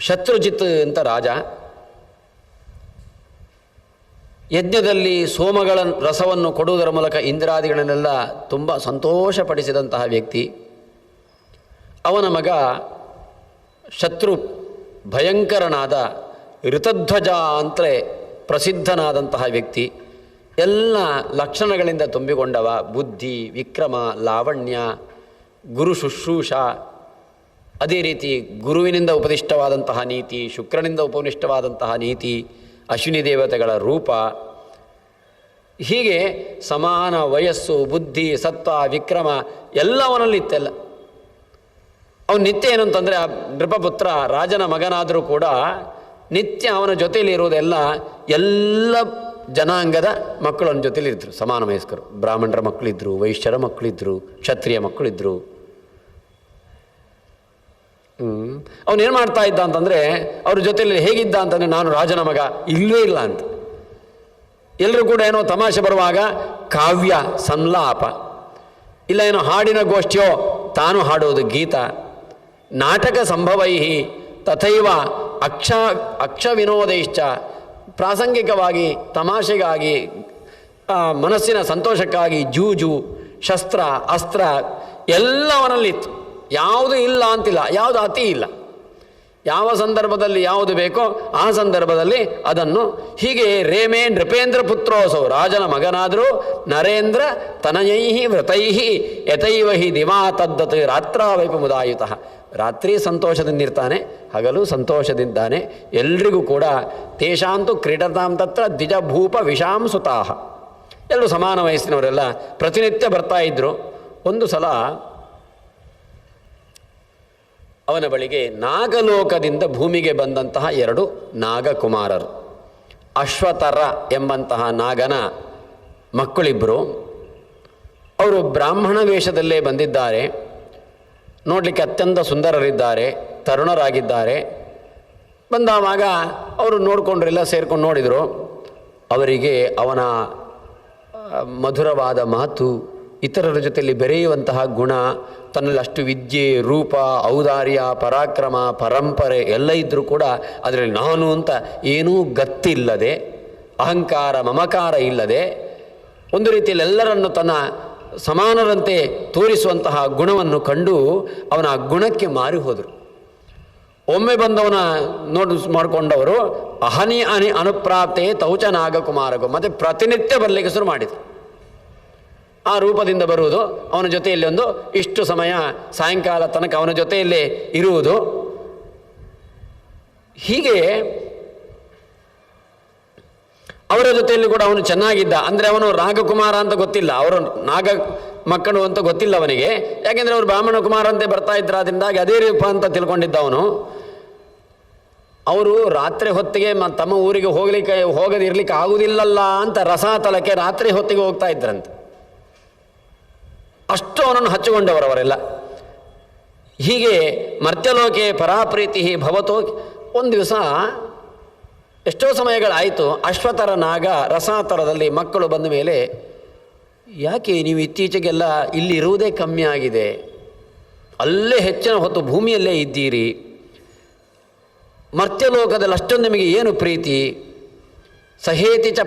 ಶತ್ರುಜಿತ್ ಅಂತ ರಾಜ. ಯಜ್ಞದಲ್ಲಿ ಸೋಮಗಳ ರಸವನ್ನು ಕೊಡುವುದರ ಮೂಲಕ ಇಂದ್ರಾದಿಗಳನ್ನೆಲ್ಲ ತುಂಬ ಸಂತೋಷಪಡಿಸಿದಂತಹ ವ್ಯಕ್ತಿ. ಅವನ ಮಗ ಶತ್ರು ಭಯಂಕರನಾದ ಋತಧ್ವಜ ಅಂತಲೇ ಪ್ರಸಿದ್ಧನಾದಂತಹ ವ್ಯಕ್ತಿ. ಎಲ್ಲ ಲಕ್ಷಣಗಳಿಂದ ತುಂಬಿಕೊಂಡವ. ಬುದ್ಧಿ, ವಿಕ್ರಮ, ಲಾವಣ್ಯ, ಗುರು ಶುಶ್ರೂಷ, ಅದೇ ರೀತಿ ಗುರುವಿನಿಂದ ಉಪದಿಷ್ಟವಾದಂತಹ ನೀತಿ, ಶುಕ್ರನಿಂದ ಉಪನಿಷ್ಠವಾದಂತಹ ನೀತಿ, ಅಶ್ವಿನಿ ದೇವತೆಗಳ ರೂಪ, ಹೀಗೆ ಸಮಾನ ವಯಸ್ಸು, ಬುದ್ಧಿ, ಸತ್ವ, ವಿಕ್ರಮ ಎಲ್ಲವನಲ್ಲಿತ್ತೆಲ್ಲ. ಅವನು ನಿತ್ಯ ಏನಂತಂದರೆ, ಆ ನೃಪಪುತ್ರ ರಾಜನ ಮಗನಾದರೂ ಕೂಡ ನಿತ್ಯ ಅವನ ಜೊತೆಯಲ್ಲಿರುವುದೆಲ್ಲ ಎಲ್ಲ ಜನಾಂಗದ ಮಕ್ಕಳು ಅವನ ಜೊತೆಲಿದ್ದರು. ಸಮಾನ ವಯಸ್ಕರು, ಬ್ರಾಹ್ಮಣರ ಮಕ್ಕಳಿದ್ದರು, ವೈಶ್ಯರ ಮಕ್ಕಳಿದ್ದರು, ಕ್ಷತ್ರಿಯ ಮಕ್ಕಳಿದ್ದರು. ಅವನೇನು ಮಾಡ್ತಾ ಇದ್ದ ಅಂತಂದರೆ, ಅವ್ರ ಜೊತೆಯಲ್ಲಿ ಹೇಗಿದ್ದ ಅಂತಂದರೆ, ನಾನು ರಾಜನ ಮಗ ಇಲ್ಲವೇ ಇಲ್ಲ ಅಂತ. ಎಲ್ಲರೂ ಕೂಡ ಏನೋ ತಮಾಷೆ ಬರುವಾಗ ಕಾವ್ಯ ಸಂಲಾಪ, ಇಲ್ಲ ಏನೋ ಹಾಡಿನ ಗೋಷ್ಠಿಯೋ ತಾನು ಹಾಡೋದು ಗೀತ, ನಾಟಕ ಸಂಭವೈಹಿ ತಥೈವ ಅಕ್ಷ ವಿನೋದೈಶ್ಚ, ಪ್ರಾಸಂಗಿಕವಾಗಿ ತಮಾಷೆಗಾಗಿ ಮನಸ್ಸಿನ ಸಂತೋಷಕ್ಕಾಗಿ ಜೂಜು, ಶಸ್ತ್ರ, ಅಸ್ತ್ರ ಎಲ್ಲವನಲ್ಲಿತ್ತು. ಯಾವುದು ಇಲ್ಲ ಅಂತಿಲ್ಲ, ಯಾವುದು ಅತಿ ಇಲ್ಲ. ಯಾವ ಸಂದರ್ಭದಲ್ಲಿ ಯಾವುದು ಬೇಕೋ ಆ ಸಂದರ್ಭದಲ್ಲಿ ಅದನ್ನು ಹೀಗೆ ರೇಮೇ ನೃಪೇಂದ್ರ ಪುತ್ರೋಸೌ, ರಾಜನ ಮಗನಾದರೂ ನರೇಂದ್ರ ತನಯೈಹಿ ವ್ರತೈಹಿ ಯಥೈವ ಹಿ ದಿವಾ ತದ್ದತ್ ರಾತ್ರಾವೈಪಮುದಾಯುತಃ. ರಾತ್ರಿ ಸಂತೋಷದಿಂದಿರ್ತಾನೆ, ಹಗಲು ಸಂತೋಷದಿಂದಾನೆ. ಎಲ್ರಿಗೂ ಕೂಡ ತೇಷಾಂತು ಕ್ರೀಡತಾಂ ತತ್ರ ದ್ವಿಜಭೂಪ ವಿಷಾಂ ಸುತಾಹ. ಎಲ್ಲರೂ ಸಮಾನ ವಯಸ್ಸಿನವರೆಲ್ಲ ಪ್ರತಿನಿತ್ಯ ಬರ್ತಾ ಇದ್ದರು. ಒಂದು ಸಲ ಅವನ ಬಳಿಗೆ ನಾಗಲೋಕದಿಂದ ಭೂಮಿಗೆ ಬಂದಂತಹ 2 ನಾಗಕುಮಾರರು, ಅಶ್ವತರ ಎಂಬಂತಹ ನಾಗನ ಮಕ್ಕಳಿಬ್ಬರು. ಅವರು ಬ್ರಾಹ್ಮಣ ವೇಷದಲ್ಲೇ ಬಂದಿದ್ದಾರೆ. ನೋಡಲಿಕ್ಕೆ ಅತ್ಯಂತ ಸುಂದರರಿದ್ದಾರೆ, ತರುಣರಾಗಿದ್ದಾರೆ. ಬಂದಾವಾಗ ಅವರು ನೋಡಿಕೊಂಡ್ರೆಲ್ಲ ಸೇರ್ಕೊಂಡು ನೋಡಿದರು. ಅವರಿಗೆ ಅವನ ಮಧುರವಾದ ಮಾತು, ಇತರರ ಜೊತೆಯಲ್ಲಿ ಬೆರೆಯುವಂತಹ ಗುಣ, ತನ್ನಲ್ಲಿ ಅಷ್ಟು ವಿದ್ಯೆ, ರೂಪ, ಔದಾರ್ಯ, ಪರಾಕ್ರಮ, ಪರಂಪರೆ ಎಲ್ಲ ಇದ್ದರೂ ಕೂಡ ಅದರಲ್ಲಿ ನಾನು ಅಂತ ಏನೂ ಗತ್ತಿಲ್ಲದೆ, ಅಹಂಕಾರ ಮಮಕಾರ ಇಲ್ಲದೆ, ಒಂದು ರೀತಿಯಲ್ಲಿ ಎಲ್ಲರನ್ನು ತನ್ನ ಸಮಾನರಂತೆ ತೋರಿಸುವಂತಹ ಗುಣವನ್ನು ಕಂಡು ಅವನ ಆ ಗುಣಕ್ಕೆ ಮಾರಿ ಹೋದರು. ಒಮ್ಮೆ ಬಂದವನ ಮಾಡಿಕೊಂಡವರು ಅಹನಿ ಅನುಪ್ರಾಪ್ತೆ ತೌಚ ನಾಗಕುಮಾರಗು, ಮತ್ತು ಪ್ರತಿನಿತ್ಯ ಬರಲಿಕ್ಕೆ ಶುರು ಮಾಡಿದರು. ಆ ರೂಪದಿಂದ ಬರುವುದು, ಅವನ ಜೊತೆಯಲ್ಲಿ ಒಂದು ಇಷ್ಟು ಸಮಯ ಸಾಯಂಕಾಲ ತನಕ ಅವನ ಜೊತೆಯಲ್ಲೇ ಇರುವುದು. ಹೀಗೆ ಅವರ ಜೊತೆಯಲ್ಲಿ ಕೂಡ ಅವನು ಚೆನ್ನಾಗಿದ್ದ. ಅಂದರೆ ಅವನು ರಾಗಕುಮಾರ ಅಂತ ಗೊತ್ತಿಲ್ಲ, ಅವರು ನಾಗ ಮಕ್ಕಳು ಅಂತ ಗೊತ್ತಿಲ್ಲ ಅವನಿಗೆ. ಯಾಕೆಂದರೆ ಅವರು ಬ್ರಾಹ್ಮಣ ಕುಮಾರ ಅಂತೆ ಬರ್ತಾ ಇದ್ರು, ಅದರಿಂದಾಗಿ ಅದೇ ರೂಪ ಅಂತ ತಿಳ್ಕೊಂಡಿದ್ದ ಅವನು. ಅವರು ರಾತ್ರಿ ಹೊತ್ತಿಗೆ ತಮ್ಮ ಊರಿಗೆ ಹೋಗದಿರ್ಲಿಕ್ಕೆ ಆಗುವುದಿಲ್ಲಲ್ಲ ಅಂತ ರಸಾತಲಕ್ಕೆ ರಾತ್ರಿ ಹೊತ್ತಿಗೆ ಹೋಗ್ತಾ ಇದ್ರಂತೆ. ಅಷ್ಟು ಅವನನ್ನು ಹಚ್ಚಿಕೊಂಡವರವರೆಲ್ಲ. ಹೀಗೆ ಮರ್ತ್ಯಲೋಕೆ ಪರಾಪ್ರೀತಿ ಭವತೋ. ಒಂದು ದಿವಸ ಎಷ್ಟೋ ಸಮಯಗಳಾಯಿತು, ಅಶ್ವತರ ನಾಗ ರಸಾತರದಲ್ಲಿ ಮಕ್ಕಳು ಬಂದ ಮೇಲೆ, ಯಾಕೆ ನೀವು ಇತ್ತೀಚೆಗೆಲ್ಲ ಇಲ್ಲಿ ಇರುವುದೇ ಕಮ್ಮಿ ಆಗಿದೆ, ಅಲ್ಲೇ ಹೆಚ್ಚಿನ ಹೊತ್ತು ಭೂಮಿಯಲ್ಲೇ ಇದ್ದೀರಿ, ಮರ್ತ್ಯಲೋಕದಲ್ಲಿ ಅಷ್ಟೊಂದು ನಿಮಗೆ ಏನು ಪ್ರೀತಿ? ಸಹೇತಿ ಚ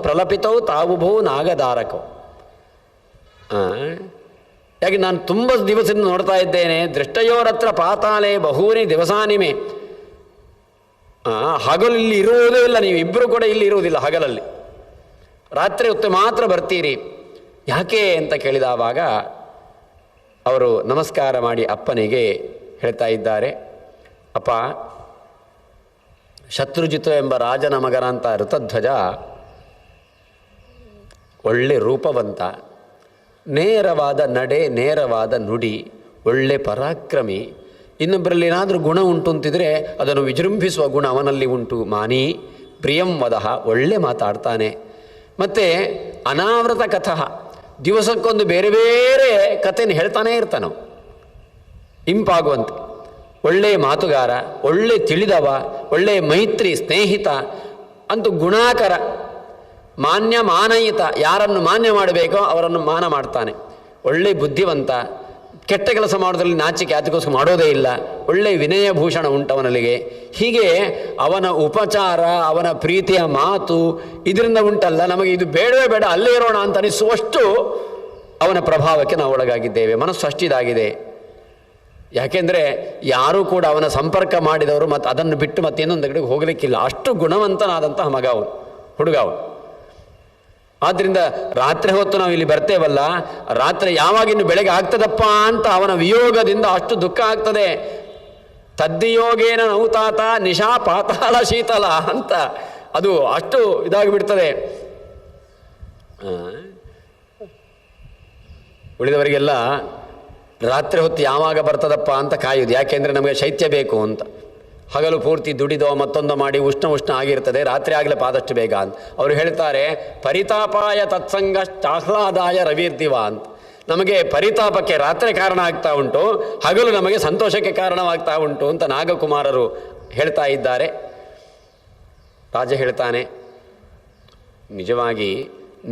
ಪ್ರಲಪಿತೌ ತಾವುಭೌ ನಾಗಧಾರಕವು. ಯಾಕೆ ನಾನು ತುಂಬ ದಿವಸದಿಂದ ನೋಡ್ತಾ ಇದ್ದೇನೆ, ದೃಷ್ಟಯೋರತ್ರ ಪಾತಾಳೆ ಬಹೂನಿ ದಿವಸಾನಿಮೆ. ಹಗಲು ಇಲ್ಲಿ ಇರುವುದೇ ಇಲ್ಲ, ನೀವು ಇಬ್ಬರು ಕೂಡ ಇಲ್ಲಿ ಇರುವುದಿಲ್ಲ ಹಗಲಲ್ಲಿ, ರಾತ್ರಿ ಹೊತ್ತು ಮಾತ್ರ ಬರ್ತೀರಿ, ಯಾಕೆ ಅಂತ ಕೇಳಿದವಾಗ ಅವರು ನಮಸ್ಕಾರ ಮಾಡಿ ಅಪ್ಪನಿಗೆ ಹೇಳ್ತಾ ಇದ್ದಾರೆ, ಅಪ್ಪ, ಶತ್ರುಜಿತು ಎಂಬ ರಾಜನ ಮಗನಂತ ಋತಧ್ವಜ ಒಳ್ಳೆ ರೂಪವಂತ, ನೇರವಾದ ನಡೆ, ನೇರವಾದ ನುಡಿ, ಒಳ್ಳೆ ಪರಾಕ್ರಮಿ. ಇನ್ನೊಬ್ಬರಲ್ಲಿ ಏನಾದರೂ ಗುಣ ಉಂಟು ಅಂತಿದ್ರೆ ಅದನ್ನು ವಿಜೃಂಭಿಸುವ ಗುಣ ಅವನಲ್ಲಿ ಉಂಟು. ಮಾನಿ ಪ್ರಿಯಂ ವದಹ, ಒಳ್ಳೆ ಮಾತಾಡ್ತಾನೆ. ಮತ್ತು ಅನಾವೃತ ಕಥಃ, ದಿವಸಕ್ಕೊಂದು ಬೇರೆ ಬೇರೆ ಕಥೆನ ಹೇಳ್ತಾನೇ ಇರ್ತಾನೆ, ಇಂಪಾಗುವಂತೆ. ಒಳ್ಳೆಯ ಮಾತುಗಾರ, ಒಳ್ಳೆ ತಿಳಿದವ, ಒಳ್ಳೆಯ ಮೈತ್ರಿ ಸ್ನೇಹಿತ, ಅಂತೂ ಗುಣಾಕರ. ಮಾನ್ಯ ಮಾನಯಿತ, ಯಾರನ್ನು ಮಾನ್ಯ ಮಾಡಬೇಕೋ ಅವರನ್ನು ಮಾನ ಮಾಡ್ತಾನೆ. ಒಳ್ಳೆ ಬುದ್ಧಿವಂತ, ಕೆಟ್ಟ ಕೆಲಸ ಮಾಡೋದ್ರಲ್ಲಿ ನಾಚಿಕೆ ಅದಕ್ಕೋಸ್ಕರ ಮಾಡೋದೇ ಇಲ್ಲ, ಒಳ್ಳೆಯ ವಿನಯ ಭೂಷಣ ಉಂಟವನಲ್ಲಿಗೆ. ಹೀಗೆ ಅವನ ಉಪಚಾರ, ಅವನ ಪ್ರೀತಿಯ ಮಾತು ಇದರಿಂದ ಉಂಟಲ್ಲ, ನಮಗೆ ಇದು ಬೇಡವೇ ಬೇಡ ಅಲ್ಲೇ ಇರೋಣ ಅಂತ ಅನಿಸುವಷ್ಟು ಅವನ ಪ್ರಭಾವಕ್ಕೆ ನಾವು ಒಳಗಾಗಿದ್ದೇವೆ. ಮನಸ್ಸು ಅಷ್ಟಿದಾಗಿದೆ. ಯಾಕೆಂದರೆ ಯಾರೂ ಕೂಡ ಅವನ ಸಂಪರ್ಕ ಮಾಡಿದವರು ಮತ್ತು ಅದನ್ನು ಬಿಟ್ಟು ಮತ್ತೆ ಇನ್ನೊಂದು ಕಡೆಗೆ ಹೋಗಲಿಕ್ಕಿಲ್ಲ. ಅಷ್ಟು ಗುಣವಂತನಾದಂತಹ ಮಗ ಅವನು, ಹುಡುಗ ಅವನು. ಆದ್ದರಿಂದ ರಾತ್ರಿ ಹೊತ್ತು ನಾವು ಇಲ್ಲಿ ಬರ್ತೇವಲ್ಲ, ರಾತ್ರಿ ಯಾವಾಗಿನ್ನು ಬೆಳಗ್ಗೆ ಆಗ್ತದಪ್ಪ ಅಂತ ಅವನ ವಿಯೋಗದಿಂದ ಅಷ್ಟು ದುಃಖ ಆಗ್ತದೆ. ತದ್ದಿಯೋಗೇನ ನೌತಾತ ನಿಶಾ ಪಾತಾಳ ಶೀತಲ ಅಂತ ಅದು ಅಷ್ಟು ಇದಾಗಿಬಿಡ್ತದೆ. ಉಳಿದವರಿಗೆಲ್ಲ ರಾತ್ರಿ ಹೊತ್ತು ಯಾವಾಗ ಬರ್ತದಪ್ಪ ಅಂತ ಕಾಯುವುದು. ಯಾಕೆಂದರೆ ನಮಗೆ ಶೈತ್ಯ ಬೇಕು ಅಂತ. ಹಗಲು ಪೂರ್ತಿ ದುಡಿದೋ ಮತ್ತೊಂದು ಮಾಡಿ ಉಷ್ಣ ಆಗಿರ್ತದೆ, ರಾತ್ರಿ ಆಗಲೇ ಆದಷ್ಟು ಬೇಗ ಅಂತ ಅವರು ಹೇಳ್ತಾರೆ. ಪರಿತಾಪಾಯ ತತ್ಸಂಗ ಚಾಹ್ಲಾದಾಯ ರವಿರ್ದಿವ ಅಂತ. ನಮಗೆ ಪರಿತಾಪಕ್ಕೆ ರಾತ್ರಿ ಕಾರಣ ಆಗ್ತಾ ಉಂಟು, ಹಗಲು ನಮಗೆ ಸಂತೋಷಕ್ಕೆ ಕಾರಣವಾಗ್ತಾ ಉಂಟು ಅಂತ ನಾಗಕುಮಾರರು ಹೇಳ್ತಾ ಇದ್ದಾರೆ. ರಾಜ ಹೇಳ್ತಾನೆ, ನಿಜವಾಗಿ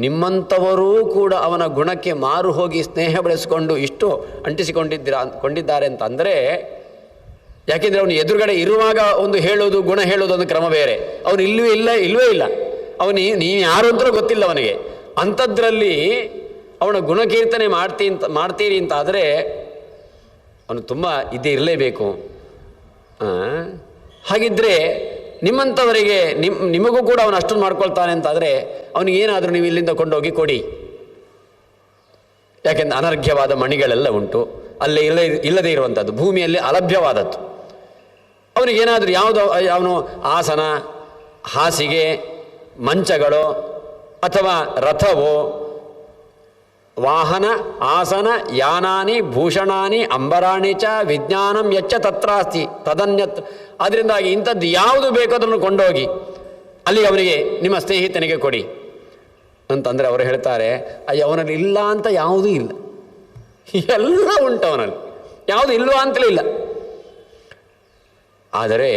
ನಿಮ್ಮಂಥವರೂ ಕೂಡ ಅವನ ಗುಣಕ್ಕೆ ಮಾರು ಹೋಗಿ ಸ್ನೇಹ ಬೆಳೆಸಿಕೊಂಡು ಇಷ್ಟು ಕೊಂಡಿದ್ದಾರೆ ಅಂತ ಅಂದರೆ, ಯಾಕೆಂದರೆ ಅವನು ಎದುರುಗಡೆ ಇರುವಾಗ ಒಂದು ಹೇಳೋದು, ಗುಣ ಹೇಳೋದು ಒಂದು ಕ್ರಮ ಬೇರೆ. ಅವನು ಇಲ್ಲವೇ ಇಲ್ಲ ನೀವು ಯಾರು ಅಂತಲೂ ಗೊತ್ತಿಲ್ಲ ಅವನಿಗೆ. ಅಂಥದ್ರಲ್ಲಿ ಅವನ ಗುಣಕೀರ್ತನೆ ಮಾಡ್ತೀರಿ ಅಂತ ಆದರೆ ಅವನು ತುಂಬ ಇದೇ ಇರಲೇಬೇಕು. ಹಾಗಿದ್ದರೆ ನಿಮ್ಮಂಥವರಿಗೆ ನಿಮಗೂ ಕೂಡ ಅವನು ಅಷ್ಟೊಂದು ಮಾಡ್ಕೊಳ್ತಾನೆ ಅಂತಾದರೆ ಅವನಿಗೇನಾದರೂ ನೀವು ಇಲ್ಲಿಂದ ಕೊಂಡೋಗಿ ಕೊಡಿ. ಯಾಕೆಂದರೆ ಅನರ್ಘ್ಯವಾದ ಮಣಿಗಳೆಲ್ಲ ಉಂಟು, ಅಲ್ಲೇ ಇಲ್ಲದೇ ಇರುವಂಥದ್ದು, ಭೂಮಿಯಲ್ಲಿ ಅಲಭ್ಯವಾದದ್ದು. ಅವನಿಗೇನಾದರೂ ಯಾವುದು ಅವನು ಆಸನ, ಹಾಸಿಗೆ, ಮಂಚಗಳು ಅಥವಾ ರಥವೋ, ವಾಹನ, ಆಸನ, ಯಾನಾನಿ, ಭೂಷಣಾನಿ, ಅಂಬರಾಣಿ ಚ ವಿಜ್ಞಾನಂ ಯಚ್ಚ ತತ್ರಾಸ್ತಿ ತದನ್ಯತ್. ಅದರಿಂದಾಗಿ ಇಂಥದ್ದು ಯಾವುದು ಬೇಕೋ ಅದನ್ನು ಕೊಂಡೋಗಿ ಅಲ್ಲಿ ಅವನಿಗೆ ನಿಮ್ಮ ಸ್ನೇಹಿತನಿಗೆ ಕೊಡಿ ಅಂತಂದರೆ ಅವರು ಹೇಳ್ತಾರೆ, ಅಯ್ಯ ಅವನಲ್ಲಿ ಇಲ್ಲ ಅಂತ ಯಾವುದೂ ಇಲ್ಲ, ಎಲ್ಲ ಉಂಟು ಅವನಲ್ಲಿ, ಯಾವುದು ಇಲ್ವಾ ಅಂತಲೇ ಇಲ್ಲ. ಆದರೆ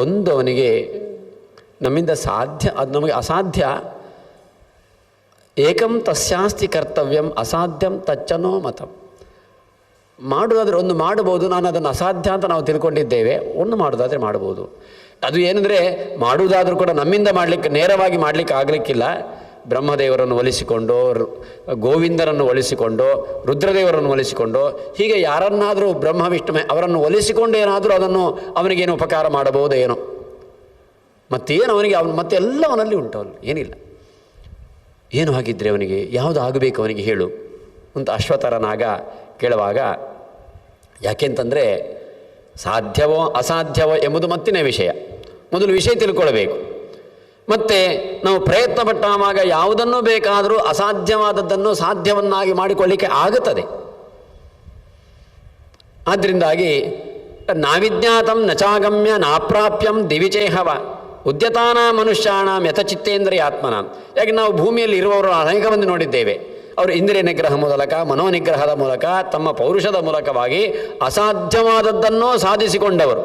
ಒಂದು ಅವನಿಗೆ ನಮ್ಮಿಂದ ಸಾಧ್ಯ, ಅದು ನಮಗೆ ಅಸಾಧ್ಯ. ಏಕಂ ತಸ್ಯಾಸ್ತಿ ಕರ್ತವ್ಯಂ ಅಸಾಧ್ಯಂ ತಚ್ಚನೋ ಮತಂ. ಮಾಡುವುದಾದರೆ ಒಂದು ಮಾಡಬಹುದು, ನಾನು ಅದನ್ನು ಅಸಾಧ್ಯ ಅಂತ ನಾವು ತಿಳ್ಕೊಂಡಿದ್ದೇವೆ. ಒಂದು ಮಾಡೋದಾದರೆ ಮಾಡ್ಬೋದು. ಅದು ಏನಂದರೆ ಮಾಡುವುದಾದರೂ ಕೂಡ ನಮ್ಮಿಂದ ನೇರವಾಗಿ ಮಾಡಲಿಕ್ಕೆ ಆಗಲಿಕ್ಕಿಲ್ಲ. ಬ್ರಹ್ಮದೇವರನ್ನು ಒಲಿಸಿಕೊಂಡು, ಗೋವಿಂದರನ್ನು ಒಲಿಸಿಕೊಂಡು, ರುದ್ರದೇವರನ್ನು ಒಲಿಸಿಕೊಂಡು, ಹೀಗೆ ಯಾರನ್ನಾದರೂ ಬ್ರಹ್ಮ ವಿಷ್ಣು ಅವರನ್ನು ಒಲಿಸಿಕೊಂಡು ಏನಾದರೂ ಅದನ್ನು ಅವನಿಗೇನು ಉಪಕಾರ ಮಾಡಬಹುದೇನೋ. ಮತ್ತೇನು ಅವನಿಗೆ ಮತ್ತೆಲ್ಲ ಅವನಲ್ಲಿ ಉಂಟು, ಅವನು ಏನಿಲ್ಲ. ಏನು ಹಾಗಿದ್ದರೆ ಅವನಿಗೆ ಯಾವುದು ಆಗಬೇಕು ಅವನಿಗೆ ಹೇಳು ಅಂತ ಅಶ್ವತ್ಥನಾಗ ಕೇಳುವಾಗ, ಯಾಕೆಂತಂದರೆ ಸಾಧ್ಯವೋ ಅಸಾಧ್ಯವೋ ಎಂಬುದು ಮತ್ತಿನ ವಿಷಯ. ಮೊದಲು ವಿಷಯ ತಿಳ್ಕೊಳ್ಬೇಕು. ಮತ್ತು ನಾವು ಪ್ರಯತ್ನ ಪಟ್ಟಾಗ ಯಾವುದನ್ನು ಬೇಕಾದರೂ ಅಸಾಧ್ಯವಾದದ್ದನ್ನು ಸಾಧ್ಯವನ್ನಾಗಿ ಮಾಡಿಕೊಳ್ಳಿಕ್ಕೆ ಆಗುತ್ತದೆ. ಆದ್ದರಿಂದಾಗಿ ನಾವಿಜ್ಞಾತಂ ನಚಾಗಮ್ಯ ನಾಪ್ರಾಪ್ಯಂ ದಿವಿಚೇಹವ ಉದ್ಯತಾನ ಮನುಷ್ಯಾಣಂ ಯಥಚಿತ್ತೇಂದ್ರಿಯ ಆತ್ಮನಾಂ. ಯಾಕೆ ನಾವು ಭೂಮಿಯಲ್ಲಿ ಇರುವವರು ಅನೇಕ ಮಂದಿ ನೋಡಿದ್ದೇವೆ. ಅವರು ಇಂದ್ರಿಯ ನಿಗ್ರಹ ಮೂಲಕ, ಮನೋನಿಗ್ರಹದ ಮೂಲಕ, ತಮ್ಮ ಪೌರುಷದ ಮೂಲಕವಾಗಿ ಅಸಾಧ್ಯವಾದದ್ದನ್ನು ಸಾಧಿಸಿಕೊಂಡವರು.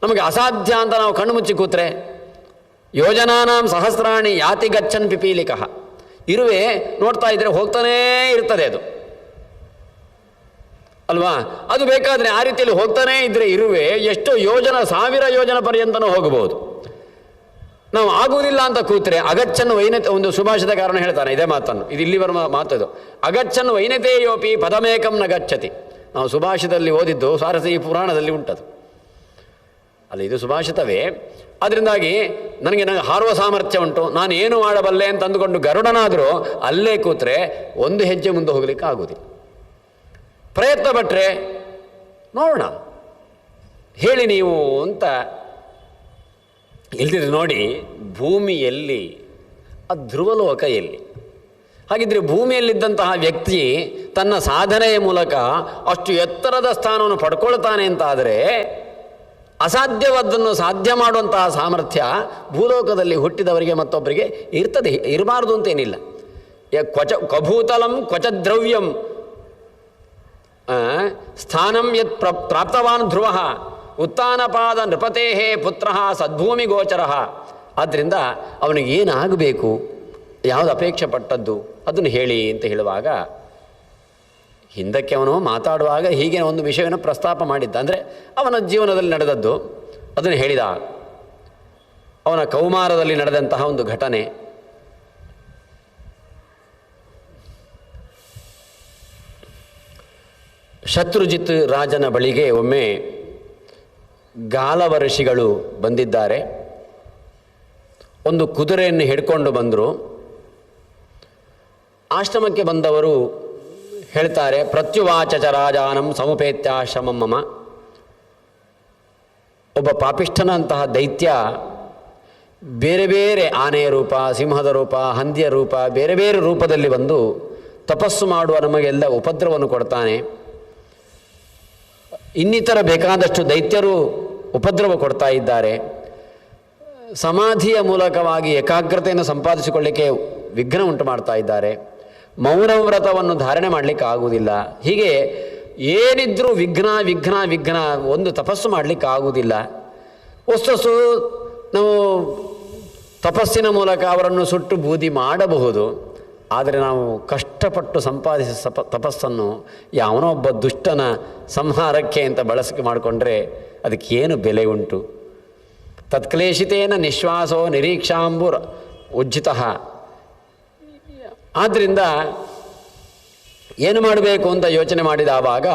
ನಮಗೆ ಅಸಾಧ್ಯ ಅಂತ ನಾವು ಕಣ್ಣು ಮುಚ್ಚಿ ಕೂತ್ರೆ ಯೋಜನಾನಾಂ ಸಹಸ್ರಾಣಿ ಯಾತಿ ಗಚ್ಚನ್ ಪಿಪೀಲಿಕಃ. ಇರುವೆ ನೋಡ್ತಾ ಇದ್ದರೆ ಹೋಗ್ತಾನೇ ಇರ್ತದೆ ಅದು ಅಲ್ವಾ. ಅದು ಬೇಕಾದರೆ ಆ ರೀತಿಯಲ್ಲಿ ಹೋಗ್ತಾನೇ ಇದ್ದರೆ ಇರುವೆ ಎಷ್ಟೋ ಯೋಜನ, 1000 ಯೋಜನ ಪರ್ಯಂತನೂ ಹೋಗಬಹುದು. ನಾವು ಆಗುವುದಿಲ್ಲ ಅಂತ ಕೂತ್ರೆ ಅಗಚ್ಚನ್ನು ವೈನತೆ, ಒಂದು ಸುಭಾಷಿತ ಕಾರಣ ಹೇಳ್ತಾನೆ ಇದೇ ಮಾತನ್ನು, ಇದು ಇಲ್ಲಿ ಬರುವ ಮಾತದು. ಅಗಚ್ಚನ್ನು ವೈನತೆಯೋಪಿ ಪದಮೇಕಂ ನ ಗಚ್ಚತಿ. ನಾವು ಸುಭಾಷಿತದಲ್ಲಿ ಓದಿದ್ದು ಸಾರಸಿ ಪುರಾಣದಲ್ಲಿ ಉಂಟದು ಅಲ್ಲ, ಇದು ಸುಭಾಷಿತವೇ. ಅದರಿಂದಾಗಿ ನನಗೆ ಹಾರುವ ಸಾಮರ್ಥ್ಯ ಉಂಟು, ನಾನು ಏನು ಮಾಡಬಲ್ಲೆ ಅಂತ ಅಂದುಕೊಂಡು ಗರುಡನಾದರೂ ಅಲ್ಲೇ ಕೂತ್ರೆ ಒಂದು ಹೆಜ್ಜೆ ಮುಂದೆ ಹೋಗಲಿಕ್ಕೆ ಆಗುವುದಿಲ್ಲ. ಪ್ರಯತ್ನ ಪಟ್ಟರೆ ನೋಡೋಣ, ಹೇಳಿ ನೀವು ಅಂತ. ಇಲ್ದಿದ್ರೆ ನೋಡಿ, ಭೂಮಿಯಲ್ಲಿ ಆ ಧ್ರುವಲೋಕ ಎಲ್ಲಿ? ಹಾಗಿದ್ರೆ ಭೂಮಿಯಲ್ಲಿದ್ದಂತಹ ವ್ಯಕ್ತಿ ತನ್ನ ಸಾಧನೆಯ ಮೂಲಕ ಅಷ್ಟು ಎತ್ತರದ ಸ್ಥಾನವನ್ನು ಪಡ್ಕೊಳ್ತಾನೆ ಅಂತಾದರೆ ಅಸಾಧ್ಯವಾದ್ದನ್ನು ಸಾಧ್ಯ ಮಾಡುವಂತಹ ಸಾಮರ್ಥ್ಯ ಭೂಲೋಕದಲ್ಲಿ ಹುಟ್ಟಿದವರಿಗೆ ಮತ್ತೊಬ್ಬರಿಗೆ ಇರ್ತದೆ, ಇರಬಾರ್ದು ಅಂತೇನಿಲ್ಲ. ಕ್ವಭೂತಲಂ ಕ್ವಚ ದ್ರವ್ಯಂ ಸ್ಥಾನಂ ಯತ್ ಪ್ರಾಪ್ತವಾನ್ ಧ್ರುವ ಉತ್ಥಾನಪಾದ ನೃಪತೇಹೇ ಪುತ್ರ ಸದ್ಭೂಮಿ ಗೋಚರ. ಆದ್ದರಿಂದ ಅವನಿಗೆ ಏನಾಗಬೇಕು, ಯಾವುದು ಅಪೇಕ್ಷೆ ಪಟ್ಟದ್ದು ಅದನ್ನು ಹೇಳಿ ಅಂತ ಹೇಳುವಾಗ ಹಿಂದಕ್ಕೆ ಅವನು ಮಾತಾಡುವಾಗ ಹೀಗೆ ಒಂದು ವಿಷಯವನ್ನು ಪ್ರಸ್ತಾಪ ಮಾಡಿದ್ದ. ಅಂದರೆ ಅವನ ಜೀವನದಲ್ಲಿ ನಡೆದದ್ದು ಅದನ್ನು ಹೇಳಿದ. ಅವನ ಕೌಮಾರದಲ್ಲಿ ನಡೆದಂತಹ ಒಂದು ಘಟನೆ. ಶತ್ರುಜಿತ್ ರಾಜನ ಬಳಿಗೆ ಒಮ್ಮೆ ಗಾಲವ ಋಷಿಗಳು ಬಂದಿದ್ದಾರೆ. ಒಂದು ಕುದುರೆಯನ್ನು ಹಿಡ್ಕೊಂಡು ಬಂದರು. ಆಶ್ರಮಕ್ಕೆ ಬಂದವರು ಹೇಳ್ತಾರೆ, ಪ್ರತ್ಯುವಾಚ ಚ ರಾಜಾನಂ ಸಮುಪೇತ್ಯಾಶ್ರಮಂ ಮಮ. ಒಬ್ಬ ಪಾಪಿಷ್ಠನಂತಹ ದೈತ್ಯ ಬೇರೆ ಬೇರೆ ಆನೆಯ ರೂಪ, ಸಿಂಹದ ರೂಪ, ಹಂದಿಯ ರೂಪ, ಬೇರೆ ಬೇರೆ ರೂಪದಲ್ಲಿ ಬಂದು ತಪಸ್ಸು ಮಾಡುವ ನಮಗೆಲ್ಲ ಉಪದ್ರವವನ್ನು ಕೊಡ್ತಾನೆ. ಇನ್ನಿತರ ಬೇಕಾದಷ್ಟು ದೈತ್ಯರು ಉಪದ್ರವ ಕೊಡ್ತಾ ಇದ್ದಾರೆ. ಸಮಾಧಿಯ ಮೂಲಕವಾಗಿ ಏಕಾಗ್ರತೆಯನ್ನು ಸಂಪಾದಿಸಿಕೊಳ್ಳಿಕ್ಕೆ ವಿಘ್ನ ಉಂಟು ಮಾಡ್ತಾ ಇದ್ದಾರೆ. ಮೌನವ್ರತವನ್ನು ಧಾರಣೆ ಮಾಡಲಿಕ್ಕೆ ಆಗುವುದಿಲ್ಲ. ಹೀಗೆ ಏನಿದ್ರೂ ವಿಘ್ನ ವಿಘ್ನ ವಿಘ್ನ, ಒಂದು ತಪಸ್ಸು ಮಾಡಲಿಕ್ಕೆ ಆಗುವುದಿಲ್ಲ. ವಸ್ತು ನಾವು ತಪಸ್ಸಿನ ಮೂಲಕ ಅವರನ್ನು ಸುಟ್ಟು ಬೂದಿ ಮಾಡಬಹುದು. ಆದರೆ ನಾವು ಕಷ್ಟಪಟ್ಟು ಸಂಪಾದಿಸಿದ ತಪಸ್ಸನ್ನು ಯಾವನೋ ಒಬ್ಬ ದುಷ್ಟನ ಸಂಹಾರಕ್ಕೆ ಅಂತ ಬಳಕೆ ಮಾಡಿಕೊಂಡ್ರೆ ಅದಕ್ಕೇನು ಬೆಲೆ ಉಂಟು? ತತ್ಕ್ಲೇಶಿತೇನ ನಿಶ್ವಾಸೋ ನಿರೀಕ್ಷಾಂಬುರ್ ಉಜ್ಜಿತ. ಆದ್ದರಿಂದ ಏನು ಮಾಡಬೇಕು ಅಂತ ಯೋಚನೆ ಮಾಡಿದವಾಗ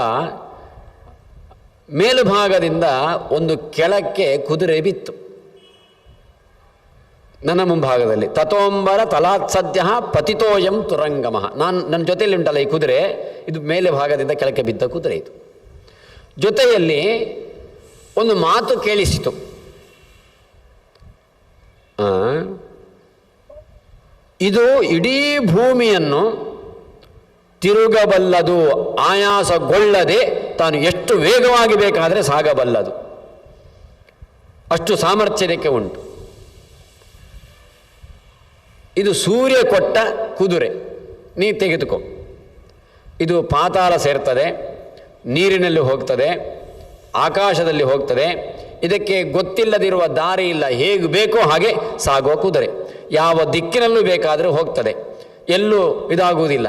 ಮೇಲುಭಾಗದಿಂದ ಒಂದು ಕೆಳಕ್ಕೆ ಕುದುರೆ ಬಿತ್ತು ನನ್ನ ಮುಂಭಾಗದಲ್ಲಿ. ತಥೋಂಬರ ತಲಾತ್ ಸದ್ಯ ಪತಿತೋಯಂ ತುರಂಗಮಃ. ನನ್ನ ಜೊತೆಯಲ್ಲಿ ಉಂಟಲ್ಲ ಈ ಕುದುರೆ, ಇದು ಮೇಲೆ ಭಾಗದಿಂದ ಕೆಳಕ್ಕೆ ಬಿದ್ದ ಕುದುರೆ. ಇದು ಜೊತೆಯಲ್ಲಿ ಒಂದು ಮಾತು ಕೇಳಿಸಿತು. ಇದು ಇಡೀ ಭೂಮಿಯನ್ನು ತಿರುಗಬಲ್ಲದು, ಆಯಾಸಗೊಳ್ಳದೆ ತಾನು ಎಷ್ಟು ವೇಗವಾಗಿ ಬೇಕಾದರೆ ಸಾಗಬಲ್ಲದು, ಅಷ್ಟು ಸಾಮರ್ಥ್ಯಕ್ಕೆ ಉಂಟು. ಇದು ಸೂರ್ಯ ಕೊಟ್ಟ ಕುದುರೆ, ನೀ ತೆಗೆದುಕೋ. ಇದು ಪಾತಾಳ ಸೇರ್ತದೆ, ನೀರಿನಲ್ಲಿ ಹೋಗ್ತದೆ, ಆಕಾಶದಲ್ಲಿ ಹೋಗ್ತದೆ. ಇದಕ್ಕೆ ಗೊತ್ತಿಲ್ಲದಿರುವ ದಾರಿ ಇಲ್ಲ, ಹೇಗೆ ಬೇಕೋ ಹಾಗೆ ಸಾಗುವ ಕುದುರೆ. ಯಾವ ದಿಕ್ಕಿನಲ್ಲೂ ಬೇಕಾದರೂ ಹೋಗ್ತದೆ, ಎಲ್ಲೂ ಇದಾಗುವುದಿಲ್ಲ.